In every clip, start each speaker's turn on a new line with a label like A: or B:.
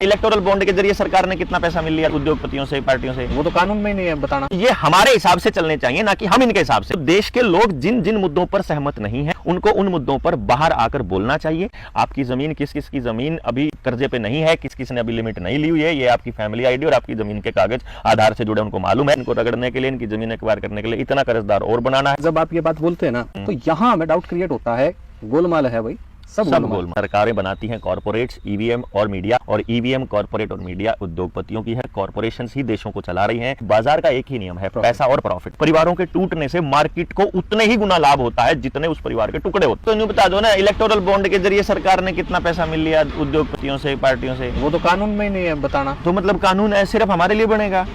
A: Electoral bond के जरिए सरकार ने कितना पैसा मिल लिया उद्योगपतियों से, पार्टियों से,
B: वो तो कानून में ही नहीं है बताना।
A: ये हमारे हिसाब से चलने चाहिए, ना कि हम इनके हिसाब से। देश के लोग जिन जिन मुद्दों पर सहमत नहीं हैं, उनको उन मुद्दों पर बाहर आकर बोलना चाहिए। आपकी जमीन, किस किस की जमीन अभी कर्जे पे नहीं है, किस किस ने अभी लिमिट नहीं ली हुई है, ये आपकी फैमिली आईडी और आपकी जमीन के कागज आधार से जुड़े, उनको मालूम है। इनको रगड़ने के लिए, इनकी जमीन एक्वायर करने के लिए इतना कर्जदार और बनाना है।
B: जब आप ये बात बोलते हैं ना, तो यहाँ हमें डाउट क्रिएट होता है, गोलमाल है भाई, सब गोलमाल।
A: सरकारें बनाती हैं कॉर्पोरेट्स, ईवीएम और मीडिया, और ईवीएम, कॉर्पोरेट और मीडिया उद्योगपतियों की है। कॉर्पोरेशंस ही देशों को चला रही हैं। बाजार का एक ही नियम है, पैसा और प्रॉफिट। परिवारों के टूटने से मार्केट को उतने ही गुना लाभ होता है जितने उस परिवार के टुकड़े होते हैं। तो बता दो ना, इलेक्टोरल बॉन्ड के जरिए सरकार ने कितना पैसा मिल लिया उद्योगपतियों से, पार्टियों से,
B: वो तो कानून में ही नहीं है बताना।
A: तो मतलब कानून है सिर्फ हमारे लिए बनेगा?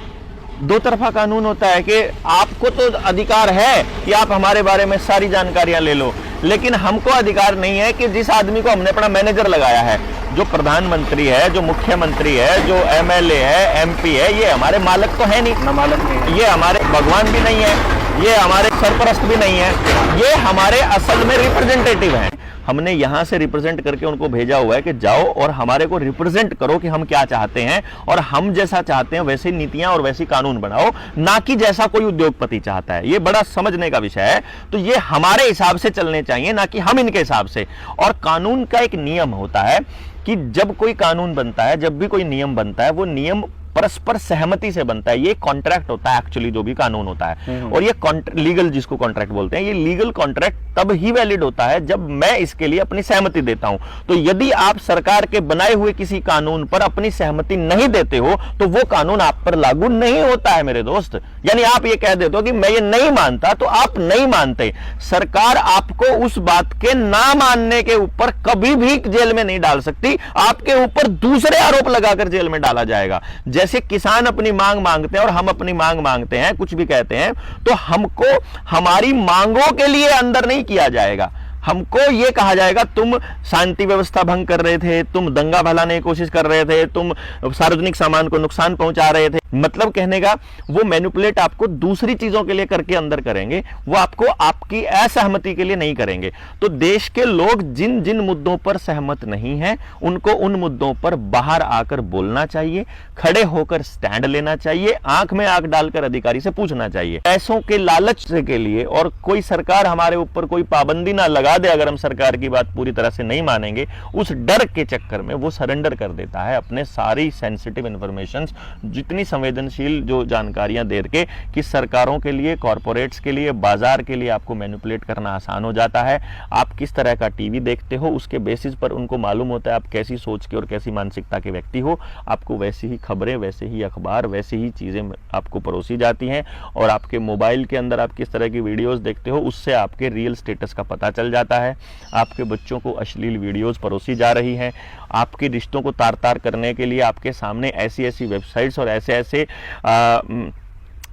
A: दो तरफा कानून होता है कि आपको तो अधिकार है कि आप हमारे बारे में सारी जानकारियां ले लो, लेकिन हमको अधिकार नहीं है कि जिस आदमी को हमने अपना मैनेजर लगाया है, जो प्रधानमंत्री है, जो मुख्यमंत्री है, जो एमएलए है, एमपी है, ये हमारे मालिक तो है नहीं,
B: न मालिक नहीं,
A: ये हमारे भगवान भी नहीं है, ये हमारे सरपरस्त भी नहीं है, ये हमारे असल में रिप्रेजेंटेटिव हैं। हमने यहां से रिप्रेजेंट करके उनको भेजा हुआ है कि जाओ और हमारे को रिप्रेजेंट करो कि हम क्या चाहते हैं, और हम जैसा चाहते हैं वैसी नीतियां और वैसी कानून बनाओ, ना कि जैसा कोई उद्योगपति चाहता है। ये बड़ा समझने का विषय है। तो ये हमारे हिसाब से चलने चाहिए, ना कि हम इनके हिसाब से। और कानून का एक नियम होता है कि जब कोई कानून बनता है, जब भी कोई नियम बनता है, वो नियम परस्पर सहमति से बनता है। ये कॉन्ट्रैक्ट होता है एक्चुअली, जो भी कानून होता है। और ये लीगल, जिसको कॉन्ट्रैक्ट बोलते हैं, ये लीगल कॉन्ट्रैक्ट तब ही वैलिड होता है जब मैं इसके लिए अपनी सहमति देता हूं। तो यदि आप सरकार के बनाए हुए किसी कानून पर अपनी सहमति नहीं देते हो, तो वो कानून आप पर लागू नहीं होता है मेरे दोस्त। यानी आप ये कह देते हो कि मैं ये नहीं मानता, तो आप नहीं मानते। सरकार आपको उस बात के ना मानने के ऊपर कभी भी जेल में नहीं डाल सकती, आपके ऊपर दूसरे आरोप लगाकर जेल में डाला जाएगा। जैसे किसान अपनी मांग मांगते हैं और हम अपनी मांग मांगते हैं, कुछ भी कहते हैं, तो हमको हमारी मांगों के लिए अंदर नहीं किया जाएगा। हमको यह कहा जाएगा तुम शांति व्यवस्था भंग कर रहे थे, तुम दंगा भड़काने की कोशिश कर रहे थे, तुम सार्वजनिक सामान को नुकसान पहुंचा रहे थे। मतलब कहने का वो मैनिपुलेट आपको दूसरी चीजों के लिए करके अंदर करेंगे, वो आपको आपकी असहमति के लिए नहीं करेंगे। तो देश के लोग जिन जिन मुद्दों पर सहमत नहीं हैं, उनको उन मुद्दों पर बाहर आकर बोलना चाहिए, खड़े होकर स्टैंड लेना चाहिए, आंख में आंख डालकर अधिकारी से पूछना चाहिए। पैसों के लालच के लिए, और कोई सरकार हमारे ऊपर कोई पाबंदी ना लगा दे, अगर हम सरकार की बात पूरी तरह से नहीं मानेंगे, उस डर के चक्कर में वो सरेंडर कर देता है अपने सारी सेंसिटिव इंफॉर्मेशन, जितनी संवेदनशील जो जानकारियां दे के, कि सरकारों के लिए, कॉर्पोरेट्स के लिए, बाजार के लिए आपको मैनिपुलेट करना आसान हो जाता है। आप किस तरह का टीवी देखते हो, उसके बेसिस पर उनको मालूम होता है आप कैसी सोच के और कैसी मानसिकता के व्यक्ति हो। आपको वैसी ही खबरें, वैसे ही अखबार, वैसी ही चीजें आपको परोसी जाती हैं, और आपके मोबाइल के अंदर आप किस तरह की वीडियोस देखते हो, उससे आपके रियल स्टेटस का पता चल जाता है। आपके बच्चों को अश्लील वीडियोस परोसी जा रही हैं। आपके रिश्तों को तार तार करने के लिए आपके सामने ऐसी ऐसी वेबसाइट्स और ऐसे ऐसे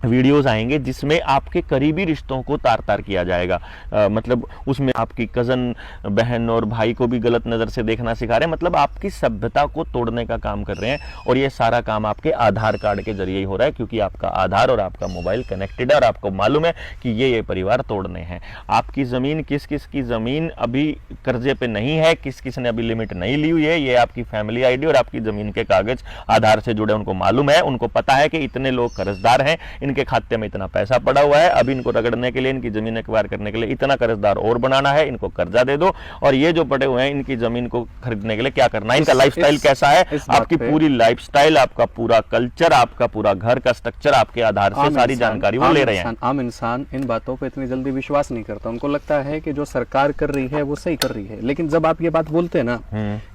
A: वीडियोस आएंगे जिसमें आपके करीबी रिश्तों को तार तार किया जाएगा। मतलब उसमें आपकी कज़न, बहन और भाई को भी गलत नज़र से देखना सिखा रहे हैं। मतलब आपकी सभ्यता को तोड़ने का काम कर रहे हैं, और ये सारा काम आपके आधार कार्ड के जरिए ही हो रहा है, क्योंकि आपका आधार और आपका मोबाइल कनेक्टेड है, और आपको मालूम है कि ये परिवार तोड़ने हैं। आपकी ज़मीन, किस किस की ज़मीन अभी कर्जे पे नहीं है, किस किस ने अभी लिमिट नहीं ली हुई है, ये आपकी फैमिली आईडी और आपकी ज़मीन के कागज आधार से जुड़े, उनको मालूम है। उनको पता है कि इतने लोग कर्जदार हैं, इनके खाते में इतना पैसा पड़ा हुआ है, अभी इनको रगड़ने के लिए, इनकी जमीन एक्वायर करने के लिए इतना कर्जदार और बनाना है, इनको कर्जा दे दो, और ये जो पड़े हुए हैं इनकी जमीन को खरीदने के लिए क्या करना है, इनका लाइफस्टाइल कैसा है, आपकी पूरी लाइफस्टाइल, आपका पूरा कल्चर, आपका पूरा घर का स्ट्रक्चर, आपके आधार से सारी जानकारी वो ले रहे हैं।
B: आम इंसान इन बातों पर इतनी जल्दी विश्वास नहीं करता। उनको लगता है कि जो सरकार कर रही है वो सही कर रही है। लेकिन जब आप ये बात बोलते हैं ना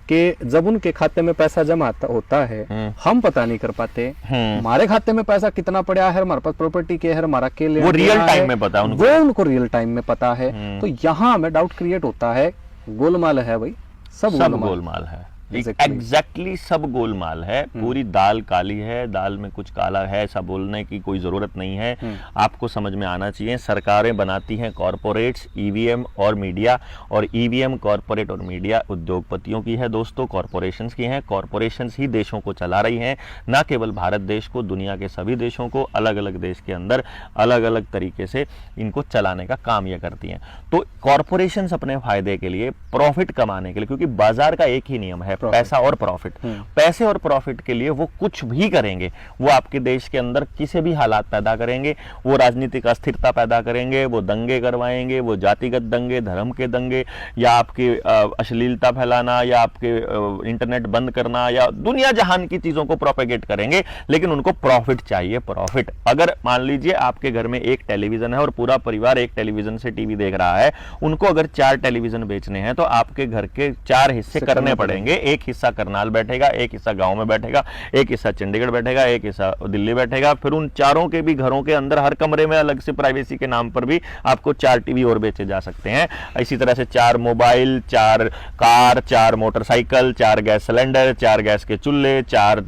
B: कि जब उनके खाते में पैसा जमा होता है, हम पता नहीं कर पाते हमारे खाते में पैसा कितना पड़ा है, हमारे पास प्रॉपर्टी के है, हमारा के
A: वो रियल टाइम में पता है उनको,
B: वो उनको रियल टाइम में पता है। तो यहाँ हमें डाउट क्रिएट होता है, गोलमाल है भाई, सब
A: गोलमाल है। एग्जैक्टली सब गोलमाल है। पूरी दाल काली है, दाल में कुछ काला है, ऐसा बोलने की कोई जरूरत नहीं है। आपको समझ में आना चाहिए, सरकारें बनाती हैं कॉर्पोरेट्स, ईवीएम और मीडिया, और ईवीएम, कॉर्पोरेट और मीडिया उद्योगपतियों की है दोस्तों, कॉर्पोरेशंस की हैं। कॉर्पोरेशंस ही देशों को चला रही हैं, ना केवल भारत देश को, दुनिया के सभी देशों को, अलग अलग देश के अंदर अलग अलग तरीके से इनको चलाने का काम ये करती हैं। तो कॉर्पोरेशंस अपने फायदे के लिए, प्रॉफिट कमाने के लिए, क्योंकि बाजार का एक ही नियम है, है, पैसा और प्रॉफिट। पैसे और प्रॉफिट के लिए वो कुछ भी करेंगे, वो आपके देश के अंदर किसी भी हालात पैदा करेंगे, वो राजनीतिक अस्थिरता पैदा करेंगे, वो दंगे करवाएंगे, वो जातिगत दंगे, धर्म के दंगे, या आपकी अश्लीलता फैलाना, या आपके इंटरनेट बंद करना, या दुनिया जहान की चीजों को प्रोपेगेट करेंगे, लेकिन उनको प्रॉफिट चाहिए, प्रॉफिट। अगर मान लीजिए आपके घर में एक टेलीविजन है और पूरा परिवार एक टेलीविजन से टीवी देख रहा है, उनको अगर 4 टेलीविजन बेचने हैं तो आपके घर के 4 हिस्से करने पड़ेंगे। एक हिस्सा करनाल बैठेगा, एक हिस्सा गांव में बैठेगा, एक हिस्सा चंडीगढ़ बैठेगा, एक हिस्सा दिल्ली बैठेगा। फिर उन चारों के भी घरों के अंदर हर कमरे में अलग से प्राइवेसी के नाम पर भी आपको 4 टीवी और बेचे जा सकते हैं। इसी तरह से 4 mobile, 4 car, 4 motorcycle, 4 gas cylinder, 4 gas के चूल्हे, 4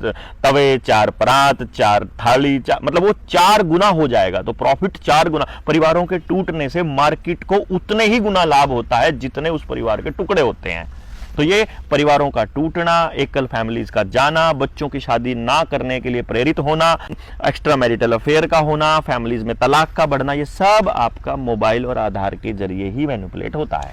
A: तवे, 4 परात, 4 थाली, मतलब वो 4 गुना हो जाएगा। तो प्रॉफिट 4 गुना। परिवारों के टूटने से मार्केट को उतने ही गुना लाभ होता है जितने उस परिवार के टुकड़े होते हैं। तो ये परिवारों का टूटना, एकल फैमिलीज का जाना, बच्चों की शादी ना करने के लिए प्रेरित होना, एक्स्ट्रा मैरिटल अफेयर का होना, फैमिलीज में तलाक का बढ़ना, ये सब आपका मोबाइल और आधार के जरिए ही मैनिपुलेट होता है।